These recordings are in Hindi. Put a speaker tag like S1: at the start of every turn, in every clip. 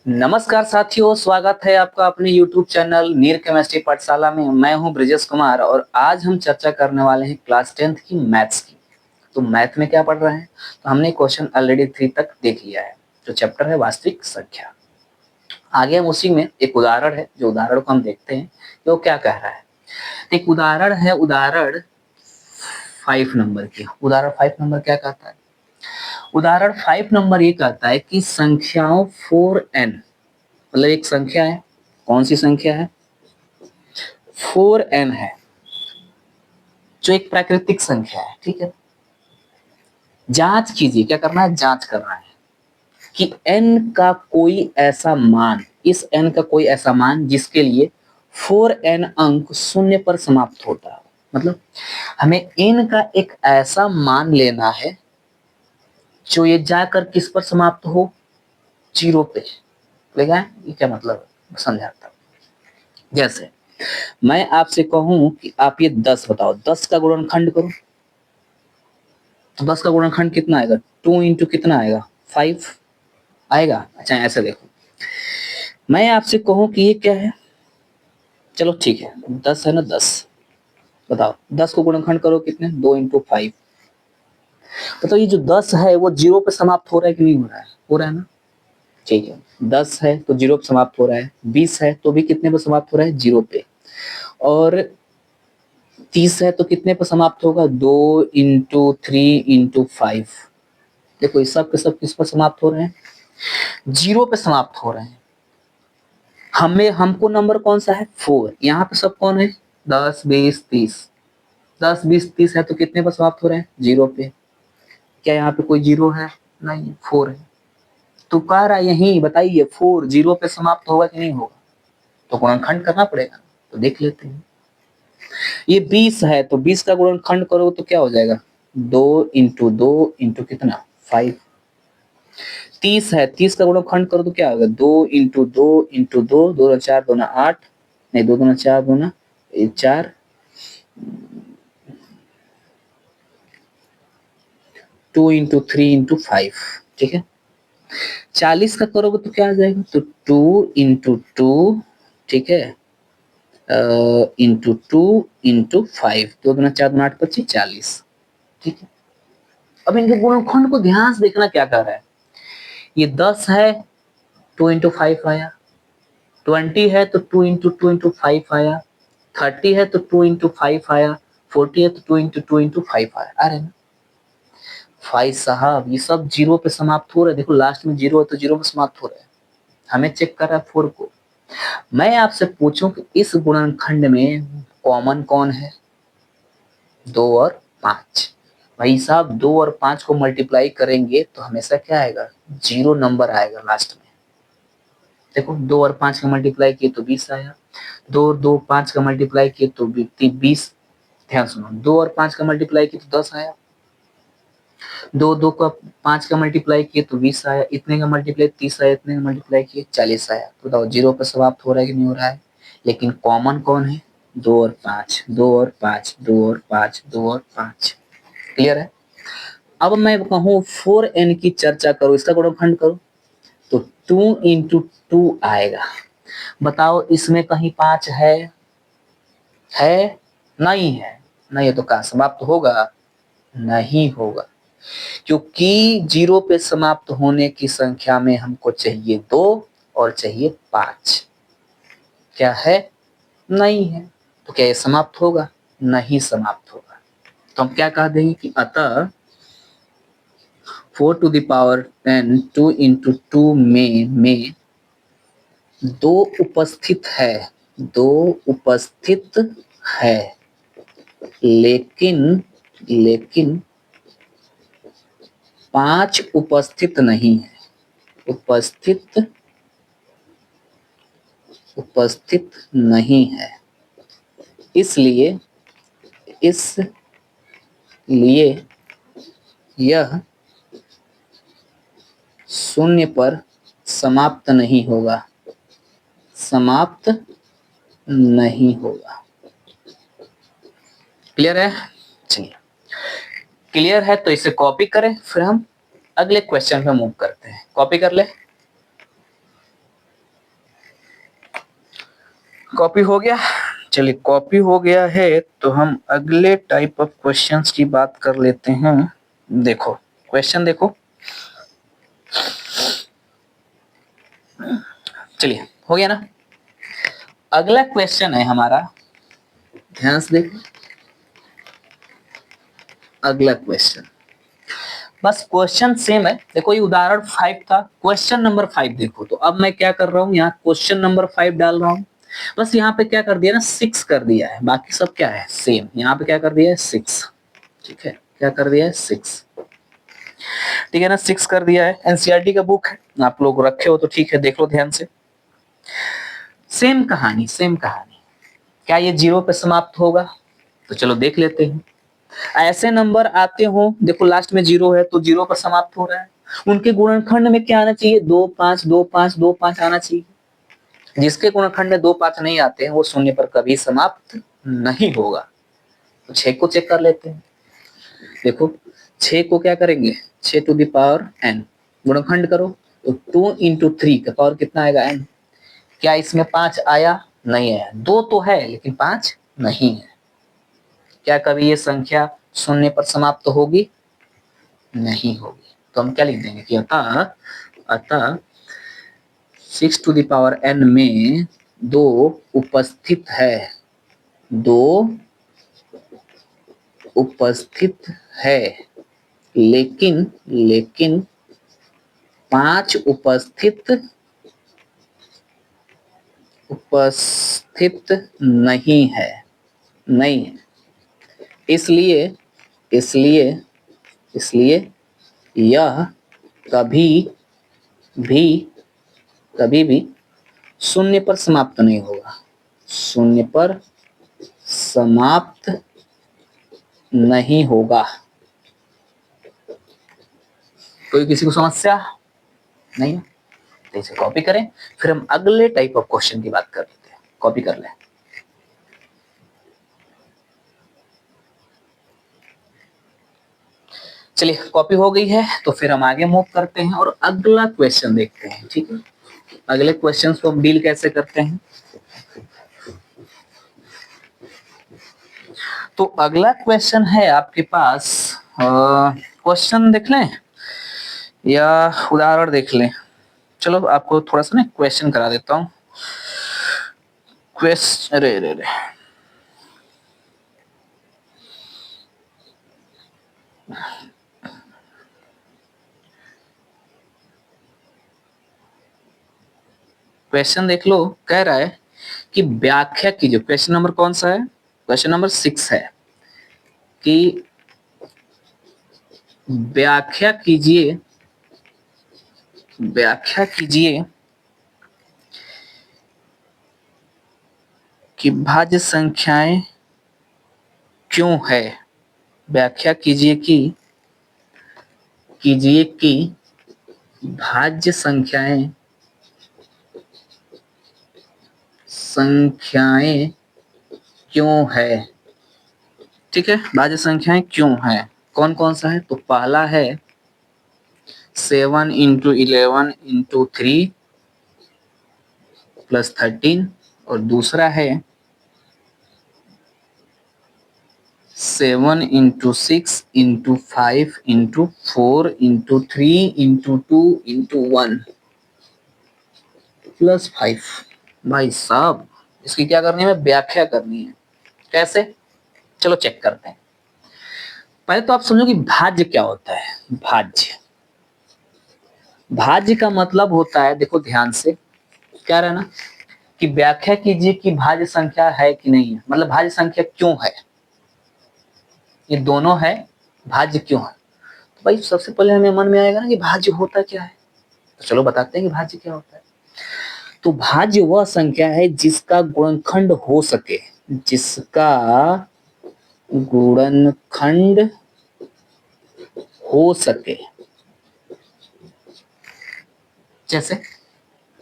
S1: नमस्कार साथियों, स्वागत है आपका अपने YouTube चैनल नीर केमिस्ट्री पाठशाला में। मैं हूं ब्रजेश कुमार और आज हम चर्चा करने वाले हैं क्लास 10th की मैथ्स की। तो मैथ में क्या पढ़ रहे हैं? तो हमने क्वेश्चन ऑलरेडी 3 तक देख लिया है। जो चैप्टर है वास्तविक संख्या। आगे हम उसी में एक उदाहरण है, जो उदाहरण को हम देखते हैं कि वो क्या कह रहा है। एक उदाहरण है, उदाहरण 5 नंबर की। उदाहरण 5 नंबर क्या कहता है? उदाहरण 5 नंबर ये कहता है कि संख्याओं 4n, मतलब एक संख्या है। कौन सी संख्या है? 4n है, जो एक प्राकृतिक संख्या है। ठीक है, जांच कीजिए। क्या करना है? जांच करना है कि n का कोई ऐसा मान, इस n का कोई ऐसा मान जिसके लिए 4n अंक शून्य पर समाप्त होता है। मतलब हमें n का एक ऐसा मान लेना है जो ये जाकर किस पर समाप्त हो? 0 पे। देखा है ये क्या मतलब है? समझाता हूं। जैसे मैं आपसे कहूं कि आप ये 10 बताओ, 10 का गुणनखंड करो। तो 10 का गुणनखंड कितना आएगा? 2 इंटू कितना आएगा? 5 आएगा। अच्छा ऐसे देखो, मैं आपसे कहूं कि ये क्या है? चलो ठीक है, 10 है ना, 10 बताओ, 10 को गुणनखंड करो कितने? 2 इंटू 5। बताओ ये जो 10 है वो 0 पे समाप्त हो रहा है कि नहीं हो रहा है? हो रहा है ना। ठीक है, 10 है तो 0 पे समाप्त हो रहा है, 20 है तो भी कितने पे समाप्त हो रहा है? 0 पे। और 30 है तो कितने पे समाप्त होगा? 2 इंटू 3 इंटू 5। देखो ये सब के सब किस पर समाप्त हो रहे हैं? 0 पे समाप्त हो रहे हैं। हमें हमको नंबर कौन सा है? 4। यहाँ पे सब कौन है? 10 20 30। 10 20 30 है तो कितने पर समाप्त हो रहे हैं? 0 पे। क्या यहाँ पे कोई 0 है? नहीं, 4 है। तो कह रहा है यही बताइए 4 0 पे समाप्त होगा कि नहीं होगा? तो गुणनखंड करना पड़ेगा। तो देख लेते हैं। ये 20 है तो 20 का गुणनखंड करो तो क्या हो जाएगा? 2 इंटू 2 इंटू कितना? 5। 30 है, 30 का गुणनखंड करो तो क्या होगा? 2 इंटू 2 इंटू 2, 2 4 2 8, नहीं 2 2 4 2 4, 2 इंटू 3 इंटू 5। ठीक है, 40 का करोगे तो क्या आ जाएगा? तो 2 इंटू 2, ठीक है, इंटू 2 इंटू 5, 2 2 4 2 8 25 40। ठीक है, अब इनके गुणनखंड को ध्यान से देखना क्या कर रहा है। ये 10 है, 2 इंटू 5 आया। 20 है तो 2 इंटू 5 आया। 30 है तो 2 इंटू 5 आया। 40 है तो 2 इंटू 5 आया। अरे ना भाई साहब, ये सब 0 पे समाप्त हो रहा है। देखो लास्ट में 0 है तो 0 पे समाप्त हो रहा है। हमें चेक कर रहा है 4 को। मैं आपसे पूछूं कि इस गुणनखंड में कॉमन कौन है? 2 और 5। भाई साहब 2 और 5 को मल्टीप्लाई करेंगे तो हमेशा क्या आएगा? 0 नंबर आएगा लास्ट में। देखो 2 और 5 का मल्टीप्लाई किए तो 20 आया। 2 और 2 5 का मल्टीप्लाई किए तो 20। ध्यान सुनो, 2 और 5 का मल्टीप्लाई किए तो 10 आया। 2 2 का 5 का मल्टीप्लाई किए तो 20 आया। इतने का मल्टीप्लाई 30 आया। इतने का मल्टीप्लाई किए 40 आया। तो बताओ 0 पर समाप्त हो रहा है कि नहीं हो रहा है? लेकिन कॉमन कौन है? 2 और 5, 2 और 5, 2 और 5, 2 और 5। क्लियर है? अब मैं कहूँ 4n की चर्चा करो, इसका गुणनखंड करो तो 2 इंटू 2 आएगा। बताओ इसमें कहीं 5 है? है? नहीं है। नहीं है तो कहाँ समाप्त होगा? नहीं होगा, क्योंकि 0 पे समाप्त होने की संख्या में हमको चाहिए 2 और चाहिए 5। क्या है? नहीं है। तो क्या ये समाप्त होगा? नहीं समाप्त होगा। तो हम क्या कह देंगे कि अतः 4 टू द पावर 10 2 इंटू 2 में 2 उपस्थित है। 2 उपस्थित है, लेकिन 5 उपस्थित नहीं है। उपस्थित नहीं है। इसलिए यह शून्य पर समाप्त नहीं होगा। समाप्त नहीं होगा। क्लियर है? चलिए, क्लियर है तो इसे कॉपी करें, फिर हम अगले क्वेश्चन पे मूव करते हैं। कॉपी कर ले। कॉपी हो गया। चलिए कॉपी हो गया है तो हम अगले टाइप ऑफ क्वेश्चंस की बात कर लेते हैं। देखो क्वेश्चन देखो, चलिए हो गया ना। अगला क्वेश्चन है हमारा, ध्यान से देखो अगला क्वेश्चन, बस क्वेश्चन सेम है। देखो ये उदाहरण 5 था, क्वेश्चन नंबर 5 देखो। तो अब मैं क्या कर रहा हूँ, यहाँ क्वेश्चन नंबर 5 डाल रहा हूँ। बस यहाँ पे क्या कर दिया ना, 6 कर दिया है, बाकी सब क्या है सेम। यहाँ पे क्या कर दिया है 6, ठीक है, क्या कर दिया है 6, ठीक है ना, 6 कर दिया है। एनसीईआरटी का बुक है, आप लोग रखे हो तो ठीक है, देख लो ध्यान से। सेम कहानी, सेम कहानी। क्या ये 0 पे समाप्त होगा? तो चलो देख लेते हैं। ऐसे नंबर आते हो, देखो लास्ट में 0 है तो 0 पर समाप्त हो रहा है। उनके गुणनखंड में क्या आना चाहिए, 2 5 2 5 2 5 आना चाहिए। जिसके गुणनखंड में 2 5 नहीं आते हैं वो शून्य पर कभी समाप्त नहीं होगा। तो 6 को चेक कर लेते हैं। देखो 6 को क्या करेंगे, 6 टू द पावर n, गुणनखंड करो तो 2 इंटू 3 का पावर कितना आएगा n। क्या इसमें 5 आया? नहीं आया। 2 तो है लेकिन 5 नहीं है। क्या कभी ये संख्या शून्य पर समाप्त होगी? नहीं होगी। तो हम क्या लिख देंगे कि अतः 6 टू द पावर n में 2 उपस्थित है, 2 उपस्थित है, लेकिन 5 उपस्थित नहीं है, नहीं है। इसलिए इसलिए यह कभी भी कभी भी शून्य पर समाप्त नहीं होगा, शून्य पर समाप्त नहीं होगा। कोई किसी को समस्या नहीं? तो इसे कॉपी करें, फिर हम अगले टाइप ऑफ क्वेश्चन की बात कर लेते हैं। कॉपी कर लें। चलिए कॉपी हो गई है तो फिर हम आगे मूव करते हैं और अगला क्वेश्चन देखते हैं, ठीक है। अगले क्वेश्चन को हम डील कैसे करते हैं। तो अगला क्वेश्चन है आपके पास, क्वेश्चन देख लें या उदाहरण देख लें। चलो आपको थोड़ा सा ना क्वेश्चन करा देता हूँ। क्वेश्चन, अरे अरे अरे, क्वेश्चन देख लो। कह रहा है कि व्याख्या कीजिए, क्वेश्चन नंबर कौन सा है, क्वेश्चन नंबर 6 है कि व्याख्या कीजिए, व्याख्या कीजिए कि भाज्य संख्याएं क्यों है। व्याख्या कीजिए कि भाज्य संख्याएं क्यों है, ठीक है। भाज्य संख्याएं क्यों है, कौन कौन सा है? तो पहला है 7 इंटू 11 इंटू 3 प्लस 13, और दूसरा है 7 into 6 into 5 into 4 into 3 into 2 into 1 plus 5। भाई साहब इसकी क्या करनी है, व्याख्या करनी है। कैसे? चलो चेक करते हैं। पहले तो आप समझो कि भाज्य क्या होता है। भाज्य, भाज्य का मतलब होता है, देखो ध्यान से, क्या रहा ना कि व्याख्या कीजिए कि भाज्य संख्या है कि नहीं है, मतलब भाज्य संख्या क्यों है। ये दोनों है, भाज्य क्यों है। तो भाई सबसे पहले हमें मन में आएगा ना कि भाज्य होता क्या है। तो चलो बताते हैं कि भाज्य क्या होता है। तो भाज्य वह संख्या है जिसका गुणनखंड हो सके, जिसका गुणनखंड हो सके। जैसे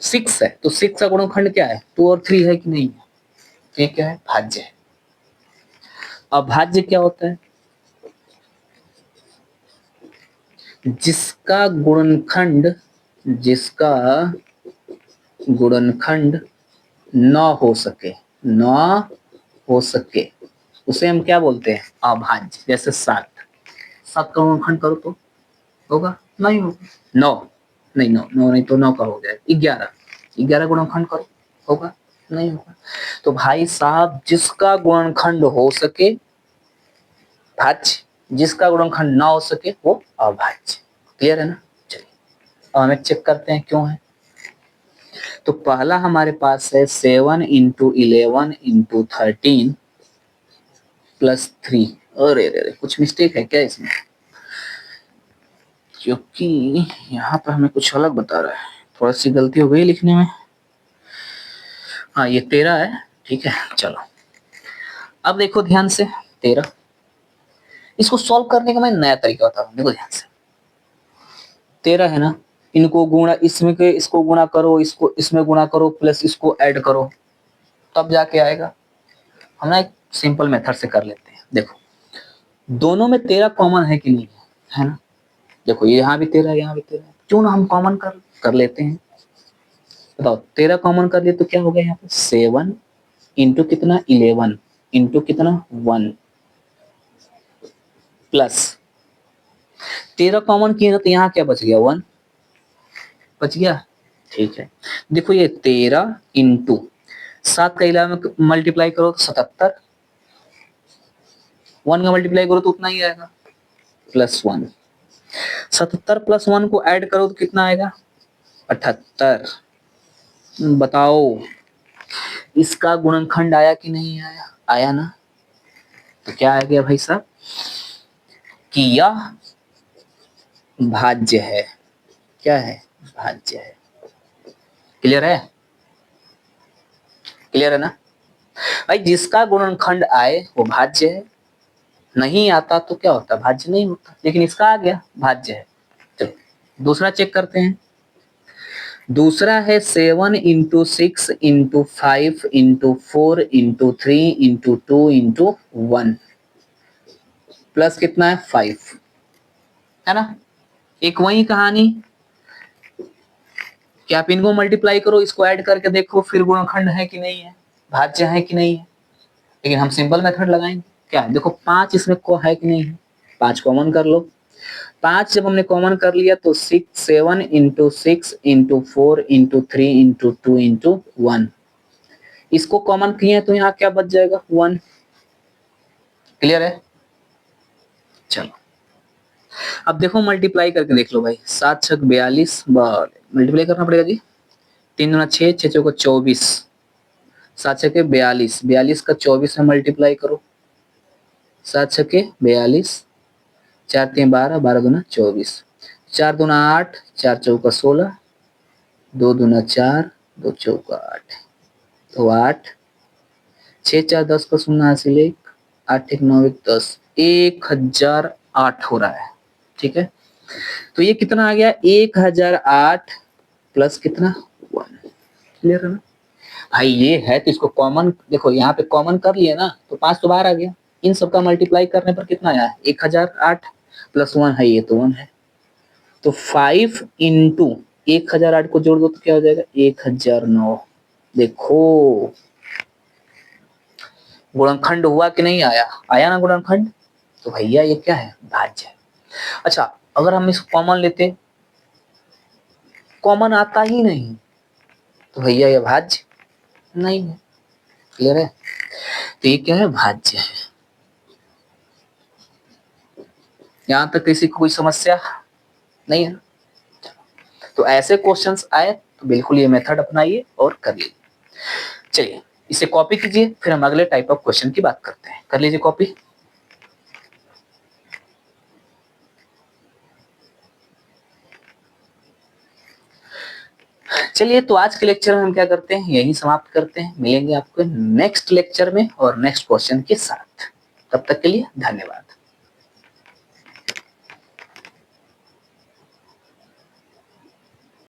S1: 6 है तो 6 का गुणनखंड क्या है, 2 और 3 है कि नहीं है। ये क्या है, भाज्य है। अभाज्य क्या होता है, जिसका गुणनखंड, जिसका गुणनखंड न हो सके, न हो सके, उसे हम क्या बोलते हैं? अभाज्य। जैसे 7 का गुणनखंड करो तो होगा? नहीं होगा। 9 नहीं, 9 नहीं तो 9 का हो जाएगा। 11 गुणनखंड करो, होगा? नहीं होगा। तो भाई साहब जिसका गुणनखंड हो सके भाज्य, जिसका गुणनखंड ना हो सके वो अभाज्य। क्लियर है ना? चलिए अब हमें चेक करते हैं क्यों है। तो पहला हमारे पास है 7 इंटू 11 इंटू 13 प्लस 3। अरे रे, कुछ मिस्टेक है क्या इसमें? क्योंकि यहाँ पर हमें कुछ अलग बता रहा है, थोड़ा सी गलती हो गई लिखने में। हाँ ये 13 है, ठीक है। चलो अब देखो ध्यान से, 13 इसको सॉल्व करने का मैं नया तरीका बता रहा हूँ। देखो ध्यान से, 13 है ना, इनको गुणा, इसमें के इसको गुणा करो, इसको इसमें गुणा करो, प्लस इसको ऐड करो, तब जाके आएगा। हम ना एक सिंपल मेथड से कर लेते हैं। देखो दोनों में 13 कॉमन है कि नहीं है ना? देखो यहाँ भी 13 यहाँ भी 13, क्यों ना हम कॉमन कर लेते हैं। बताओ 13 कॉमन कर लिए तो क्या हो गया यहाँ पे? 7 इंटू कितना? 11 इंटू कितना? 1 प्लस 13 कॉमन किए ना तो यहाँ क्या बच गया? 1 बच गया, ठीक है। देखो ये 13 इंटू 7 का 11 में मल्टीप्लाई करो तो 77, 1 का मल्टीप्लाई करो तो उतना ही आएगा, प्लस 1। 77 प्लस 1 को ऐड करो तो कितना आएगा? 78। बताओ इसका गुणनखंड आया कि नहीं आया? आया ना? तो क्या आ गया भाई साहब कि यह भाज्य है। क्या है? भाज्य है। क्लियर है? क्लियर है ना भाई? जिसका गुणनखंड आए वो भाज्य है, नहीं आता तो क्या होता? भाज्य नहीं होता। लेकिन इसका आ गया, भाज्य है। चलो दूसरा चेक करते हैं। दूसरा है 7 into 6 into 5 into 4 into 3 into 2 into 1 plus कितना है? 5, है ना? एक वही कहानी कि आप इनको मल्टीप्लाई करो, इसको ऐड करके देखो फिर गुणनखंड है कि नहीं है, भाज्य है कि नहीं है। लेकिन हम सिंपल मेथड लगाएंगे। क्या है? देखो 5 इसमें को है कि नहीं है, 5 कॉमन कर लो। 5 जब हमने कॉमन कर लिया तो 7 into 6 into 4 into 3 into 2 into 1, इसको कॉमन किए तो यहाँ क्या बच जाएगा? 1। क्लियर है? चलो अब देखो मल्टीप्लाई करके देख लो भाई। 7 छक 42, मल्टीप्लाई करना पड़ेगा जी। 3 दूना 6, 6 चौका 24, 7 छके 42, 42 का 24 में मल्टीप्लाई करो। 7 छके 42, 4 3 12, 12 दूना 24, 4 दूना 8, 4 चौका 16, 2 दूना 4, 2 चौका 8, तो 8, 6 4 10 का शून्य हासिल 1, 8 1 9 1 10, 1008 हो रहा है। ठीक है, तो ये कितना आ गया? 1008 प्लस कितना? 1। क्लियर है ना भाई? ये है तो इसको कॉमन देखो, यहाँ पे कॉमन कर लिए ना तो 5 तो बाहर आ गया। इन सबका मल्टीप्लाई करने पर कितना आया? 1008 प्लस 1 है, ये तो 1 है। तो 5 इंटू 1008 को जोड़ दो तो क्या हो जाएगा? 1009। देखो गुणनखंड हुआ कि नहीं आया? आया ना गुणनखंड। तो भैया ये क्या है? भाज्य है। अच्छा अगर हम इसको कॉमन लेते, कॉमन आता ही नहीं तो भैया ये भाज्य नहीं है। क्लियर है? तो ये क्या है? भाज्य है। यहां तक किसी को कोई समस्या नहीं है? तो ऐसे क्वेश्चंस आए तो बिल्कुल ये मेथड अपनाइए और कर लीजिए। चलिए इसे कॉपी कीजिए, फिर हम अगले टाइप ऑफ क्वेश्चन की बात करते हैं। कर लीजिए कॉपी। चलिए तो आज के लेक्चर में हम क्या करते हैं, यही समाप्त करते हैं। मिलेंगे आपको नेक्स्ट लेक्चर में और नेक्स्ट क्वेश्चन के साथ। तब तक के लिए धन्यवाद।